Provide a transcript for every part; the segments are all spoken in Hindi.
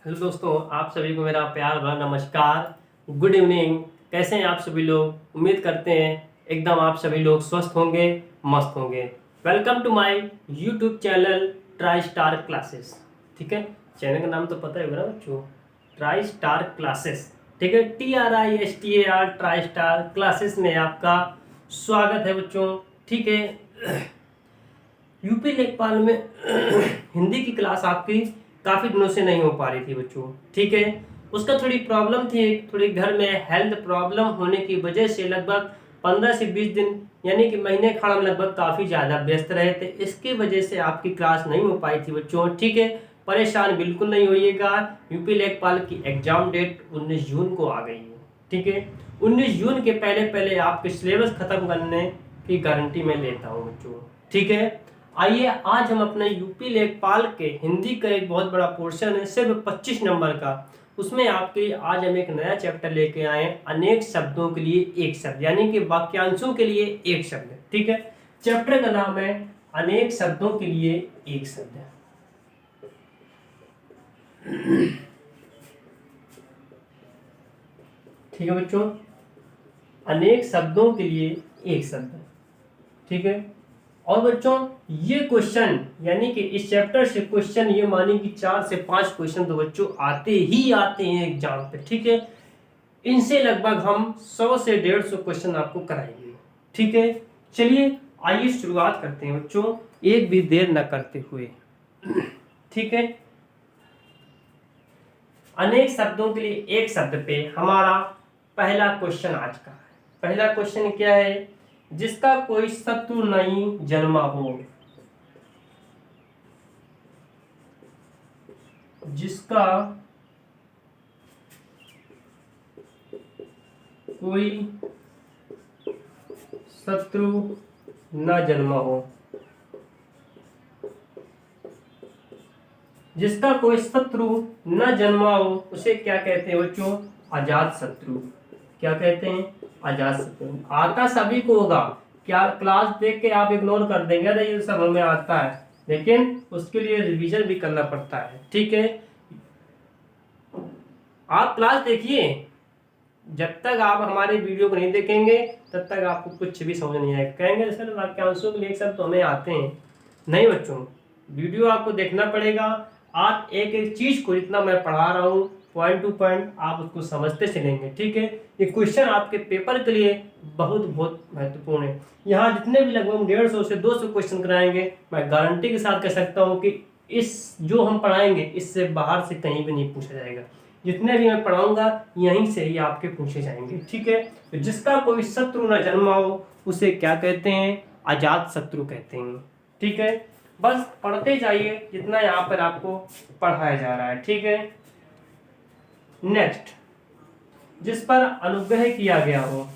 हेलो दोस्तों, आप सभी को मेरा प्यार भरा नमस्कार। Good evening. कैसे हैं आप सभी लोग? उम्मीद करते हैं एकदम आप सभी लोग स्वस्थ होंगे, मस्त होंगे। Welcome to my YouTube channel try star classes. ठीक है, चैनल का नाम तो पता ही होगा ना बच्चों, ट्राई स्टार क्लासेस। ठीक है, TRISTAR ट्राई स्टार क्लासेस में आपका स्वागत है बच्चों। ठीक है, यूपी लेखपाल में हिंदी की क्लास आपकी काफ़ी दिनों से नहीं हो पा रही थी बच्चों। ठीक है, उसका थोड़ी प्रॉब्लम थी, थोड़ी घर में हेल्थ प्रॉब्लम होने की वजह से लगभग 15 से 20 दिन यानी कि महीने खड़ हम लगभग काफ़ी ज़्यादा व्यस्त रहे थे। इसकी वजह से आपकी क्लास नहीं हो पाई थी बच्चों। ठीक है, परेशान बिल्कुल नहीं होइएगा। यूपी लेखपाल की एग्जाम डेट 19 जून को आ गई है। ठीक है, 19 जून के पहले पहले आपके सिलेबस खत्म करने की गारंटी मैं लेता हूँ बच्चों। ठीक है, आइए आज हम अपने यूपी लेखपाल के हिंदी का एक बहुत बड़ा पोर्शन है, सिर्फ 25 नंबर का। उसमें आपके आज हम एक नया चैप्टर लेके आए, अनेक शब्दों के लिए एक शब्द, यानी कि वाक्यांशों के लिए एक शब्द। ठीक है, चैप्टर का नाम है अनेक शब्दों के लिए एक शब्द। ठीक है बच्चों, अनेक शब्दों के लिए एक शब्द। ठीक है, और बच्चों ये क्वेश्चन यानी कि इस चैप्टर से क्वेश्चन ये मानिए कि 4 से 5 क्वेश्चन तो बच्चों आते ही आते हैं एग्जाम पे। ठीक है, इनसे लगभग हम 100 से 150 क्वेश्चन आपको कराएंगे। ठीक है, चलिए आइए शुरुआत करते हैं बच्चों, एक भी देर न करते हुए। ठीक है, अनेक शब्दों के लिए एक शब्द पे हमारा पहला क्वेश्चन आज का है। पहला क्वेश्चन क्या है? जिसका कोई शत्रु नहीं जन्मा हो। जिसका कोई शत्रु न जन्मा हो। जिसका कोई शत्रु न जन्मा हो उसे क्या कहते हैं बच्चों? अजात शत्रु। क्या कहते हैं? अजात शत्रु। आता सभी को होगा, क्या क्लास देख के आप इग्नोर कर देंगे? अरे ये सब हमें आता है, लेकिन उसके लिए रिवीजन भी करना पड़ता है। ठीक है, आप क्लास देखिए, जब तक आप हमारे वीडियो को नहीं देखेंगे तब तक आपको कुछ भी समझ नहीं आएगा। कहेंगे सर वाक्यांशों के लिए सब तो हमें आते हैं। नहीं बच्चों, वीडियो आपको देखना पड़ेगा। आप एक एक चीज को जितना मैं पढ़ा रहा हूँ पॉइंट टू पॉइंट आप उसको समझते चलेंगे। ठीक है, ये क्वेश्चन आपके पेपर के लिए बहुत बहुत महत्वपूर्ण है। यहाँ जितने भी लगभग 150 से 200 क्वेश्चन कराएंगे, मैं गारंटी के साथ कह सकता हूँ कि इस जो हम पढ़ाएंगे इससे बाहर से कहीं भी नहीं पूछा जाएगा। जितने भी मैं पढ़ाऊंगा यहीं से ही आपके पूछे जाएंगे। ठीक है, तो जिसका कोई शत्रु न जन्मा हो उसे क्या कहते हैं? अजात शत्रु कहते हैं। ठीक है, बस पढ़ते जाइए जितना यहाँ पर आपको पढ़ाया जा रहा है। ठीक है, नेक्स्ट, जिस पर अनुग्रह किया गया हो।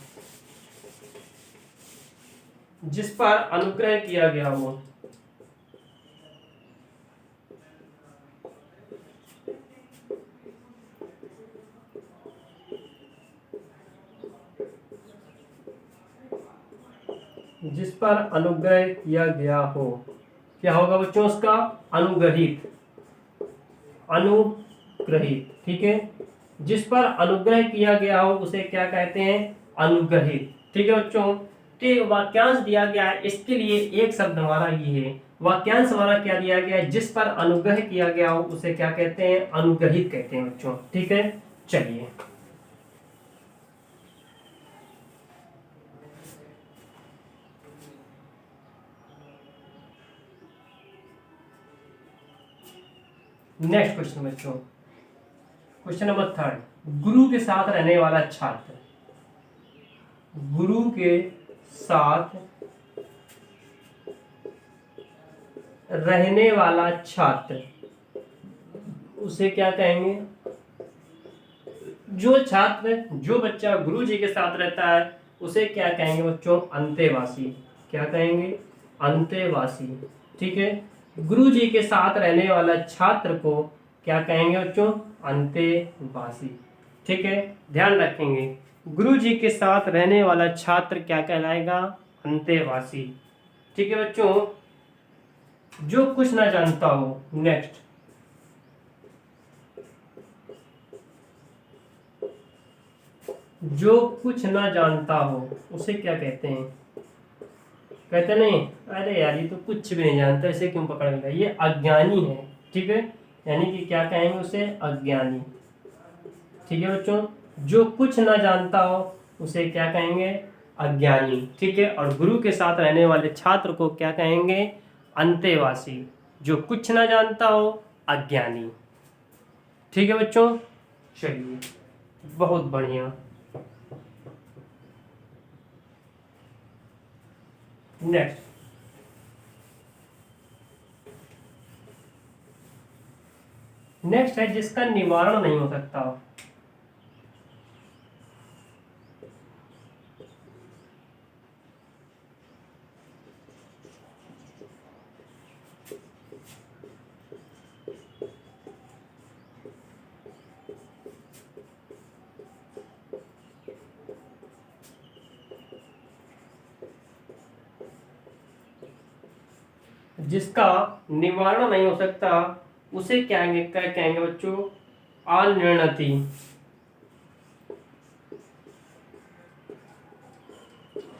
जिस पर अनुग्रह किया गया हो। जिस पर अनुग्रह किया गया हो, क्या होगा बच्चों? उसका अनुग्रहित। अनुग्रहित। ठीक है, जिस पर अनुग्रह किया गया हो उसे क्या कहते हैं? अनुग्रहित। ठीक है बच्चों, तो वाक्यांश दिया गया है, इसके लिए एक शब्द हमारा ये है। वाक्यांश हमारा क्या दिया गया है? जिस पर अनुग्रह किया गया हो उसे क्या कहते हैं? अनुग्रहित कहते हैं बच्चों। ठीक है, चलिए नेक्स्ट क्वेश्चन बच्चों, क्वेश्चन नंबर 3। गुरु के साथ रहने वाला छात्र। गुरु के साथ रहने वाला छात्र उसे क्या कहेंगे? जो छात्र, जो बच्चा गुरु जी के साथ रहता है उसे क्या कहेंगे बच्चों? अंतेवासी। क्या कहेंगे? अंतेवासी। ठीक है, गुरु जी के साथ रहने वाला छात्र को क्या कहेंगे बच्चों? अंतेवासी। ठीक है, ध्यान रखेंगे, गुरु जी के साथ रहने वाला छात्र क्या कहलाएगा? अंतेवासी। ठीक है बच्चों, जो कुछ ना जानता हो। नेक्स्ट, जो कुछ ना जानता हो उसे क्या कहते हैं? कहते नहीं, अरे यार ये तो कुछ भी नहीं जानता, इसे क्यों पकड़ लिया, ये अज्ञानी है। ठीक है, यानी कि क्या कहेंगे उसे? अज्ञानी। ठीक है बच्चों, जो कुछ ना जानता हो उसे क्या कहेंगे? अज्ञानी। ठीक है, और गुरु के साथ रहने वाले छात्र को क्या कहेंगे? अंतेवासी। जो कुछ ना जानता हो, अज्ञानी। ठीक है बच्चों, चलिए, बहुत बढ़िया। नेक्स्ट, नेक्स्ट है जिसका निवारण नहीं हो सकता हो। जिसका निवारण नहीं हो सकता उसे क्या कहेंगे? क्या कहेंगे बच्चों? अनिर्णति।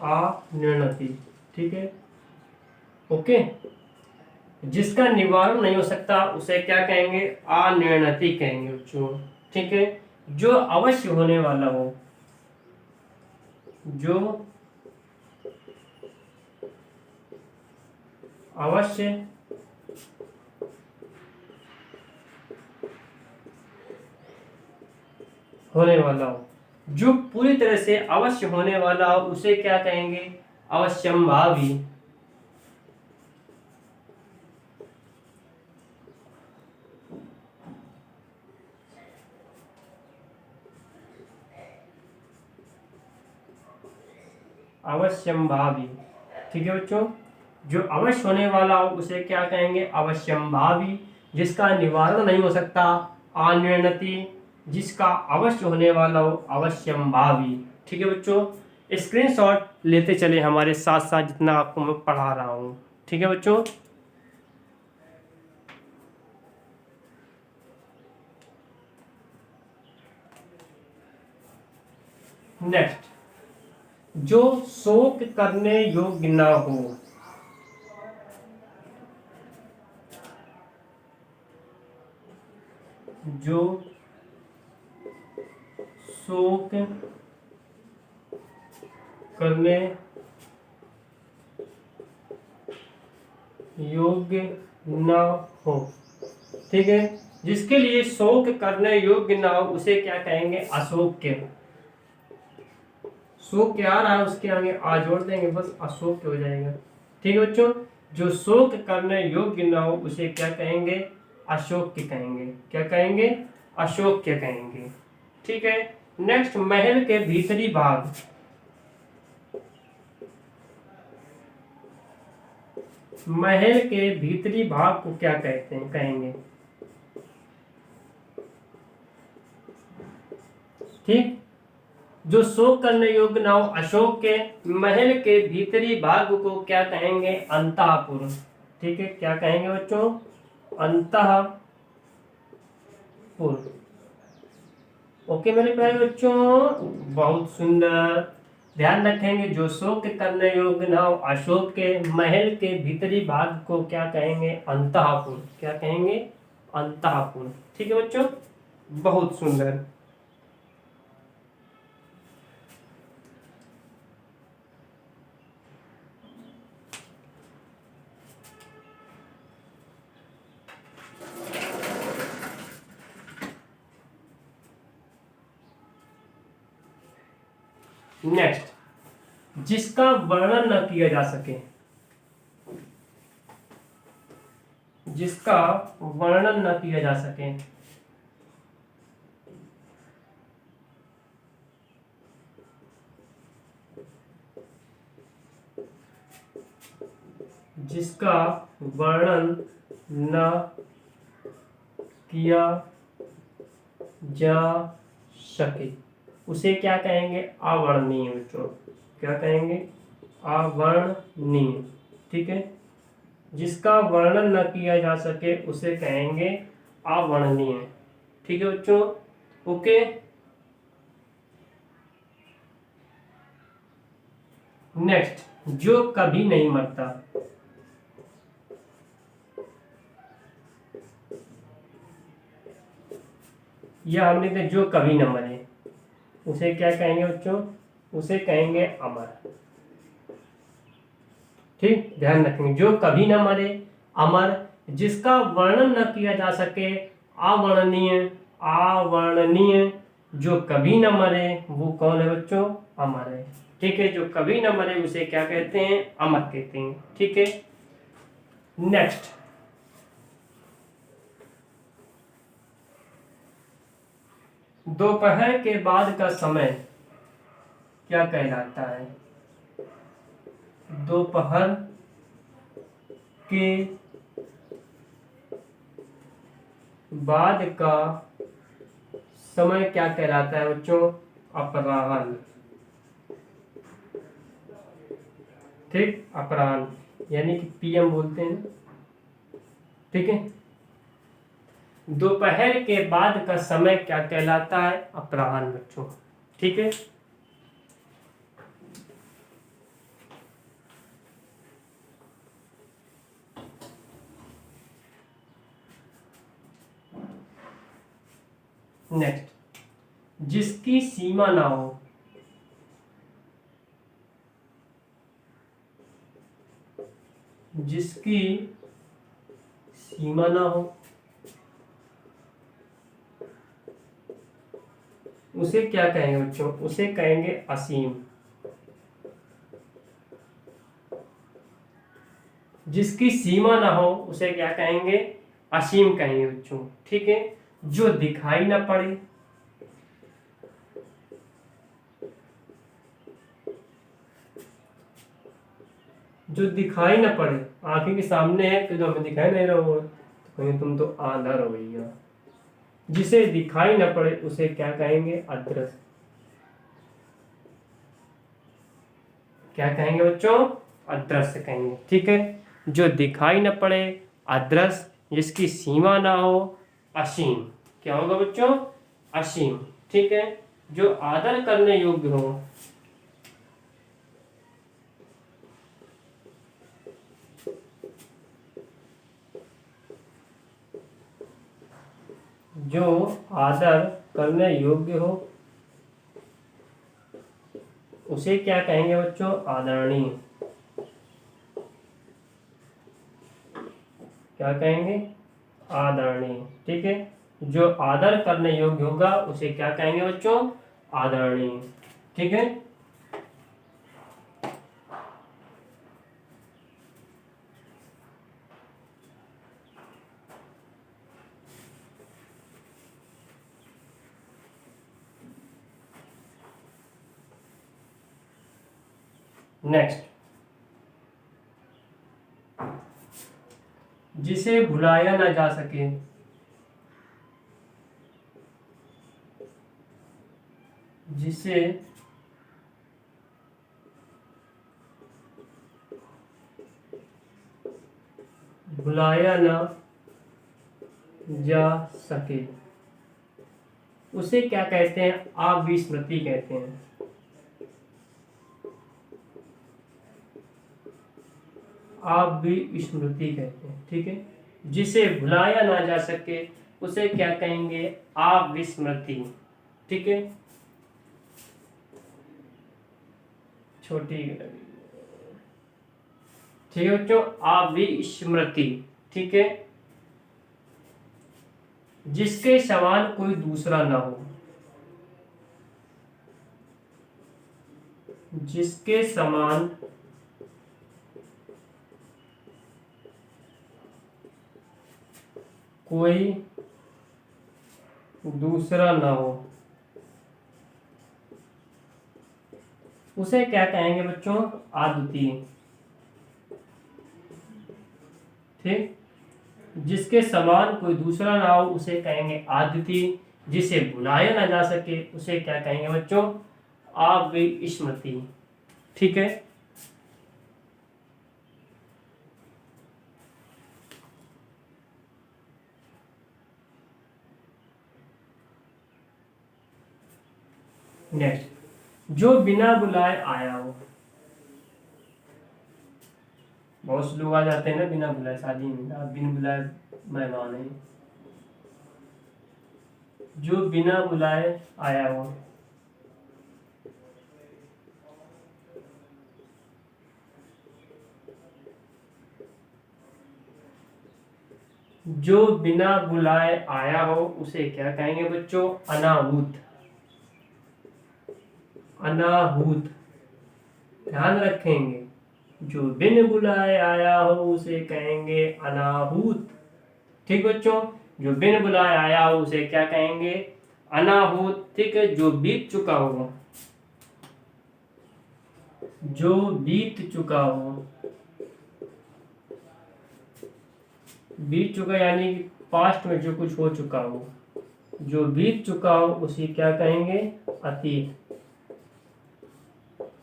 अनिर्णति। ठीक है, ओके। जिसका निवारण नहीं हो सकता उसे क्या कहेंगे? अनिर्णति कहेंगे बच्चों। ठीक है, जो अवश्य होने वाला हो, जो अवश्य होने वाला हो, जो पूरी तरह से अवश्य होने वाला हो उसे क्या कहेंगे? अवश्यंभावी। अवश्यंभावी। ठीक है बच्चों, जो अवश्य होने वाला हो उसे क्या कहेंगे? अवश्यंभावी। जिसका निवारण नहीं हो सकता, अनिर्णति। जिसका अवश्य होने वाला हो, अवश्यंभावी। ठीक है बच्चों, स्क्रीनशॉट लेते चले हमारे साथ साथ जितना आपको मैं पढ़ा रहा हूँ। ठीक है बच्चों, नेक्स्ट, जो शोक करने योग्य ना हो। जो शोक करने योग्य ना हो। ठीक है, जिसके लिए शोक करने योग्य ना हो उसे क्या कहेंगे? अशोक्य। शोक क्या आ रहा है उसके आगे आ जोड़ देंगे, बस अशोक्य हो जाएगा। ठीक है बच्चों, जो शोक करने योग्य ना हो उसे क्या कहेंगे? अशोक्य कहेंगे। क्या कहेंगे? अशोक्य कहेंगे। ठीक है, नेक्स्ट, महल के भीतरी भाग। महल के भीतरी भाग को क्या कहते हैं? कहेंगे। ठीक, जो शोक करने योग्य ना हो, अशोक के। महल के भीतरी भाग को क्या कहेंगे? अंतःपुर। ठीक है, क्या कहेंगे बच्चों? अंतःपुर। ओके मेरे प्यारे बच्चों, बहुत सुंदर। ध्यान रखेंगे, जो शोक करने योग्य ना हो, अशोक के। महल के भीतरी भाग को क्या कहेंगे? अंतःपुर। क्या कहेंगे? अंतःपुर। ठीक है बच्चों, बहुत सुंदर। नेक्स्ट, जिसका वर्णन न किया जा सके। जिसका वर्णन न किया जा सके। जिसका वर्णन न किया जा सके उसे क्या कहेंगे? अवर्णनीय बच्चों। क्या कहेंगे? अवर्णनीय। ठीक है, जिसका वर्णन न किया जा सके उसे कहेंगे अवर्णनीय। ठीक है बच्चों, ओके। नेक्स्ट, जो कभी नहीं मरता। यह हम लिखते जो कभी न मरे, उसे क्या कहेंगे बच्चों? उसे कहेंगे अमर। ठीक, ध्यान रखेंगे, जो कभी न मरे, अमर, जिसका वर्णन न किया जा सके, अवर्णनीय। अवर्णनीय, जो कभी न मरे वो कौन है बच्चों? अमर है। ठीक है, जो कभी न मरे उसे क्या कहते हैं? अमर कहते हैं। ठीक है, नेक्स्ट, दोपहर के बाद का समय क्या कहलाता है? दोपहर के बाद का समय क्या कहलाता है बच्चों? अपराह्न। ठीक, अपराह्न यानी कि पीएम बोलते हैं। ठीक है, दोपहर के बाद का समय क्या कहलाता है? अपराह्न बच्चों। ठीक है, नेक्स्ट, जिसकी सीमा ना हो। जिसकी सीमा ना हो उसे क्या कहेंगे बच्चों? उसे कहेंगे असीम। जिसकी सीमा ना हो उसे क्या कहेंगे? असीम कहेंगे बच्चों। ठीक है, जो दिखाई ना पड़े। जो दिखाई ना पड़े, आंखें के सामने है तो जो हमें दिखाई नहीं रहा हो तो कहेंगे तुम तो आंधर हो भैया। जिसे दिखाई ना पड़े उसे क्या कहेंगे? अदृश्य। क्या कहेंगे बच्चों? अदृश्य कहेंगे। ठीक है, जो दिखाई न पड़े, अदृश्य, जिसकी सीमा ना हो, असीम। क्या होगा बच्चों? असीम। ठीक है, जो आदर करने योग्य हो। जो आदर करने योग्य हो उसे क्या कहेंगे बच्चों? आदरणीय। क्या कहेंगे? आदरणीय। ठीक है, जो आदर करने योग्य होगा उसे क्या कहेंगे बच्चों? आदरणीय। ठीक है, नेक्स्ट, जिसे भुलाया ना जा सके। जिसे भुलाया ना जा सके उसे क्या कहते हैं? अविस्मृति कहते हैं। अविस्मृति कहते हैं। ठीक है, जिसे भुलाया ना जा सके उसे क्या कहेंगे? अविस्मृति। ठीक है, छोटी। ठीक है बच्चों, अविस्मृति। ठीक है, जिसके समान कोई दूसरा ना हो। जिसके समान कोई दूसरा ना हो उसे क्या कहेंगे बच्चों? अद्वितीय। ठीक, जिसके समान कोई दूसरा ना हो उसे कहेंगे अद्वितीय। जिसे भुलाया ना जा सके उसे क्या कहेंगे बच्चों? अविस्मृति। ठीक है, नेक्स्ट, जो बिना बुलाए आया हो। बहुत से लोग आ जाते हैं ना बिना बुलाए शादी में, आप बिना बुलाए मेहमान है। जो बिना बुलाए आया हो, जो बिना बुलाए आया हो उसे क्या कहेंगे बच्चों? अनाहूत। अनाहूत, ध्यान रखेंगे। जो बिन बुलाए आया हो उसे कहेंगे अनाहूत। ठीक बच्चों, जो बिन बुलाए आया हो उसे क्या कहेंगे? अनाहूत। ठीक है, जो बीत चुका हो, जो बीत चुका हो, बीत चुका यानी पास्ट में जो कुछ हो चुका हो, जो बीत चुका हो उसे क्या कहेंगे? अतीत।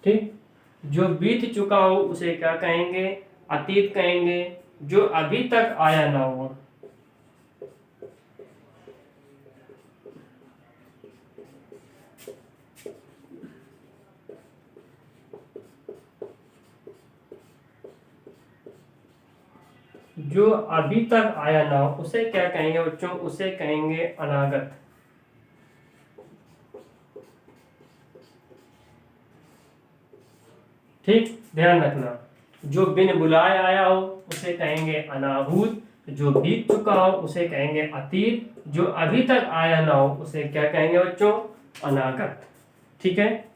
ठीक, जो बीत चुका हो उसे क्या कहेंगे? अतीत कहेंगे। जो अभी तक आया ना हो, जो अभी तक आया ना हो उसे क्या कहेंगे बच्चों? उसे कहेंगे अनागत। ठीक, ध्यान रखना। जो बिन बुलाए आया हो उसे कहेंगे अनाहूत, जो बीत चुका हो उसे कहेंगे अतीत, जो अभी तक आया ना हो उसे क्या कहेंगे बच्चों? अनागत। ठीक है।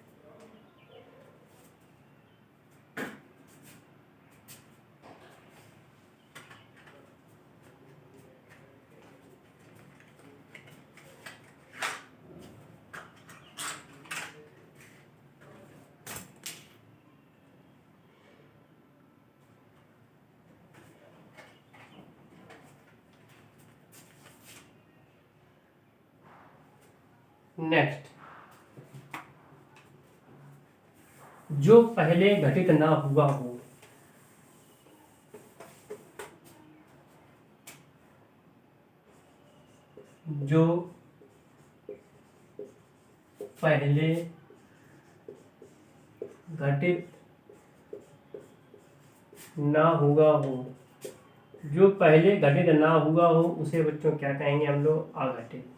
नेक्स्ट, जो पहले घटित ना हुआ हो, जो पहले घटित ना हुआ हो, जो पहले घटित ना हुआ हो उसे बच्चों क्या कहेंगे हम लोग? अघटित।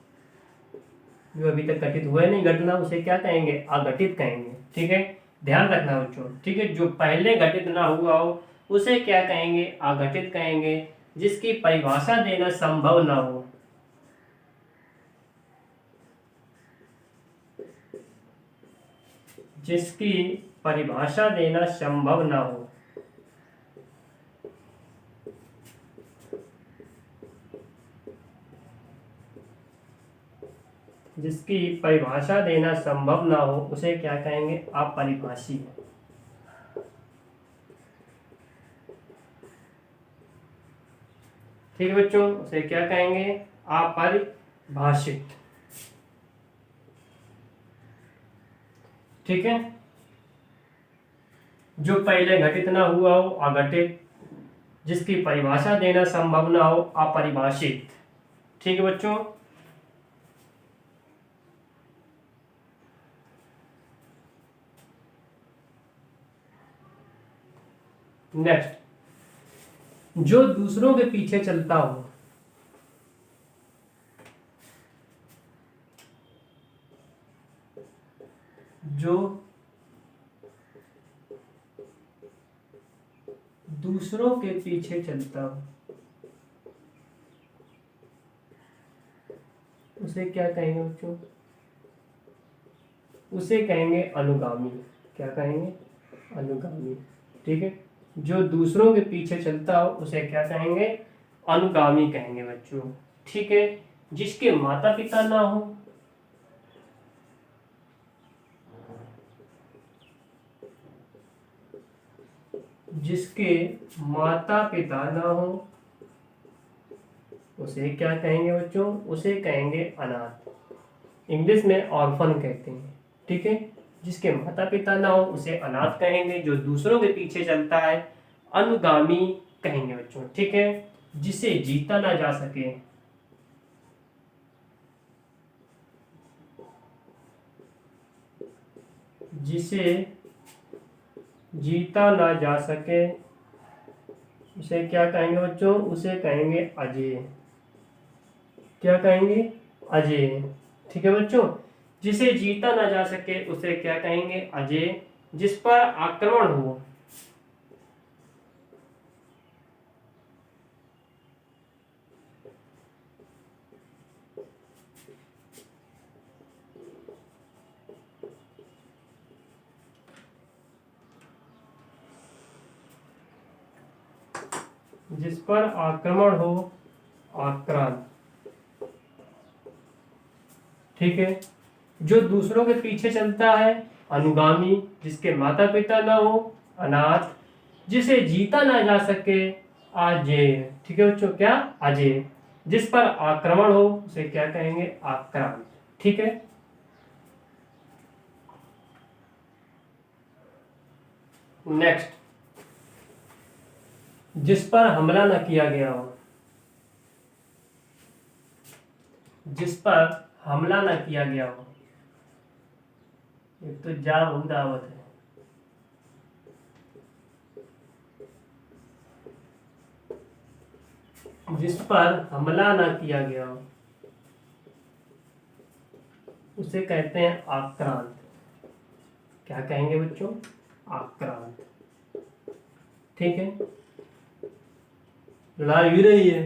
जो अभी तक घटित हुआ नहीं घटना उसे क्या कहेंगे? अघटित कहेंगे। ठीक है, ध्यान रखना बच्चों। ठीक है, जो पहले घटित ना हुआ हो उसे क्या कहेंगे? अघटित कहेंगे। जिसकी परिभाषा देना संभव ना हो, जिसकी परिभाषा देना संभव ना हो, जिसकी परिभाषा देना संभव ना हो उसे क्या कहेंगे? अपरिभाषी। ठीक है बच्चों, उसे क्या कहेंगे? अपरिभाषित। ठीक है, जो पहले घटित ना हुआ हो अघटित, जिसकी परिभाषा देना संभव ना हो अपरिभाषित। ठीक है बच्चों। नेक्स्ट, जो दूसरों के पीछे चलता हो, जो दूसरों के पीछे चलता हो उसे क्या कहेंगे बच्चों? उसे कहेंगे अनुगामी। क्या कहेंगे? अनुगामी। ठीक है, जो दूसरों के पीछे चलता हो उसे क्या कहेंगे? अनुगामी कहेंगे बच्चों। ठीक है, जिसके माता पिता ना हो, जिसके माता पिता ना हो उसे क्या कहेंगे बच्चों? उसे कहेंगे अनाथ। इंग्लिश में ऑर्फन कहते हैं। ठीक है, जिसके माता पिता ना हो उसे अनाथ कहेंगे। जो दूसरों के पीछे चलता है अनुगामी कहेंगे बच्चों। ठीक है, जिसे जीता ना जा सके, जिसे जीता ना जा सके उसे क्या कहेंगे बच्चों? उसे कहेंगे अजेय। क्या कहेंगे? अजेय। ठीक है बच्चों। जिसे जीता ना जा सके उसे क्या कहेंगे? अजेय। जिस पर आक्रमण हो, जिस पर आक्रमण हो, आक्रांत। ठीक है। जो दूसरों के पीछे चलता है, अनुगामी। जिसके माता पिता ना हो, अनाथ। जिसे जीता ना जा सके, अजेय। ठीक है बच्चों, क्या? अजेय। जिस पर आक्रमण हो उसे क्या कहेंगे? आक्रांत। ठीक है। नेक्स्ट, जिस पर हमला न किया गया हो। जिस पर हमला न किया गया हो, एक तो जा दावत है। जिस पर हमला न किया गया हो उसे कहते हैं आक्रांत। क्या कहेंगे बच्चों? आक्रांत। ठीक है। लड़ाई हुई रही है,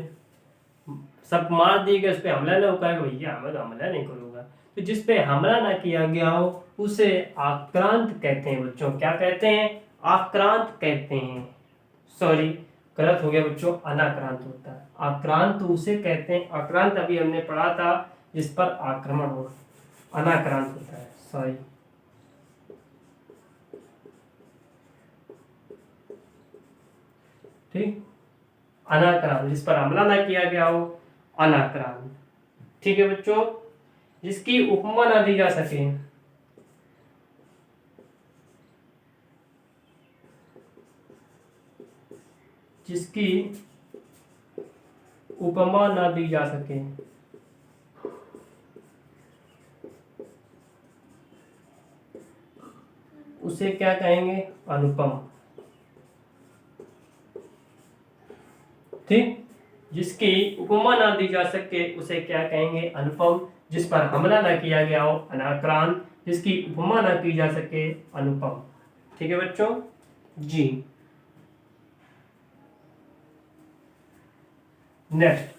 सब मार दिए गए, उस पर हमला ना हो, कहा भैया मैं तो हमला नहीं करूंगा। तो जिस पे हमला ना किया गया हो उसे आक्रांत कहते हैं बच्चों। क्या कहते हैं? आक्रांत कहते हैं। सॉरी, गलत हो गया बच्चों, अनाक्रांत होता है। आक्रांत उसे कहते हैं, आक्रांत अभी हमने पढ़ा था जिस पर आक्रमण हो, अनाक्रांत होता है। सॉरी। ठीक। अनाक्रांत, जिस पर हमला ना किया गया हो, अनाक्रांत। ठीक है बच्चों। जिसकी उपमा ना दी जा सके, जिसकी उपमा ना दी जा सके, उसे क्या कहेंगे? अनुपम। ठीक। जिसकी उपमा ना दी जा सके उसे क्या कहेंगे? अनुपम। जिस पर हमला ना किया गया हो, अनाक्रांत। जिसकी उपमा ना की जा सके, अनुपम। ठीक है बच्चों जी। नेक्स्ट,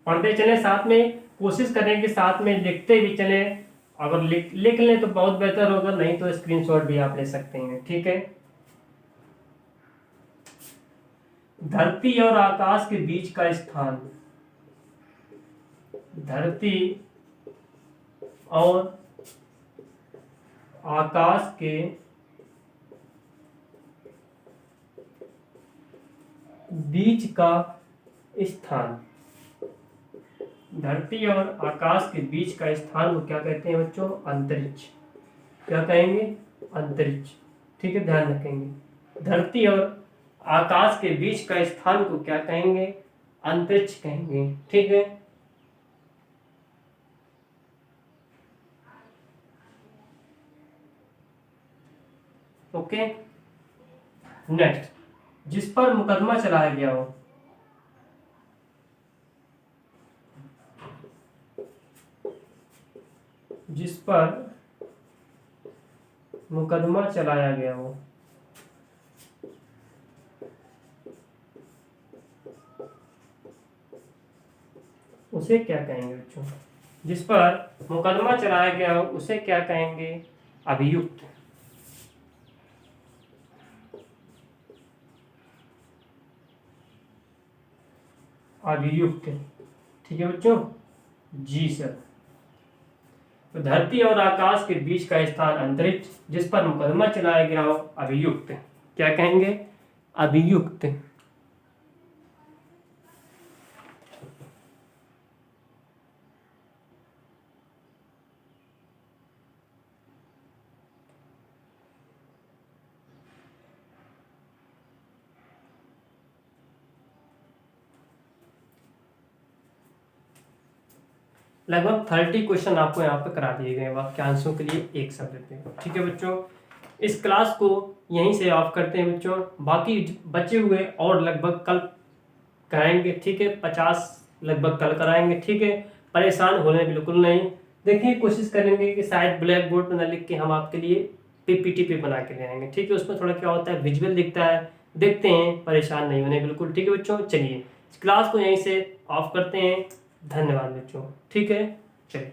पढ़ते चले साथ में, कोशिश करें कि साथ में लिखते भी चले। अगर लिख लें तो बहुत बेहतर होगा, नहीं तो स्क्रीनशॉट भी आप ले सकते हैं। ठीक है। धरती और आकाश के बीच का स्थान। धरती और आकाश के बीच का स्थान। धरती और आकाश के बीच का स्थान को क्या कहते हैं बच्चों? अंतरिक्ष। क्या कहेंगे? अंतरिक्ष। ठीक है, ध्यान रखेंगे। धरती और आकाश के बीच का स्थान को क्या कहेंगे? अंतरिक्ष कहेंगे। ठीक है। ओके। नेक्स्ट, जिस पर मुकदमा चलाया गया हो। जिस पर मुकदमा चलाया गया हो उसे क्या कहेंगे बच्चों? जिस पर मुकदमा चलाया गया हो उसे क्या कहेंगे? अभियुक्त। अभियुक्त। ठीक है बच्चों जी सर। तो धरती और आकाश के बीच का स्थान अंतरिक्ष, जिस पर मुकदमा चलाया गया हो, अभियुक्त। क्या कहेंगे? अभियुक्त। लगभग 30 क्वेश्चन आपको यहाँ पे करा दिए गए वाक्यांशों के लिए एक शब्द पे। ठीक है बच्चों। इस क्लास को यहीं से ऑफ करते हैं बच्चों। बाकी बचे हुए और लगभग कल कराएंगे, ठीक है। 50 लगभग कल कराएंगे, ठीक है। परेशान होने बिल्कुल नहीं। देखिए कोशिश करेंगे कि शायद ब्लैक बोर्ड पर न लिख के हम आपके लिए पीपीटी पे बना के ले आएंगे, ठीक है। उसमें थोड़ा क्या होता है, विजुअल दिखता है। देखते हैं, परेशान नहीं होने बिल्कुल, ठीक है बच्चों। चलिए क्लास को यहीं से ऑफ करते हैं। धन्यवाद बच्चों, ठीक है। चलिए।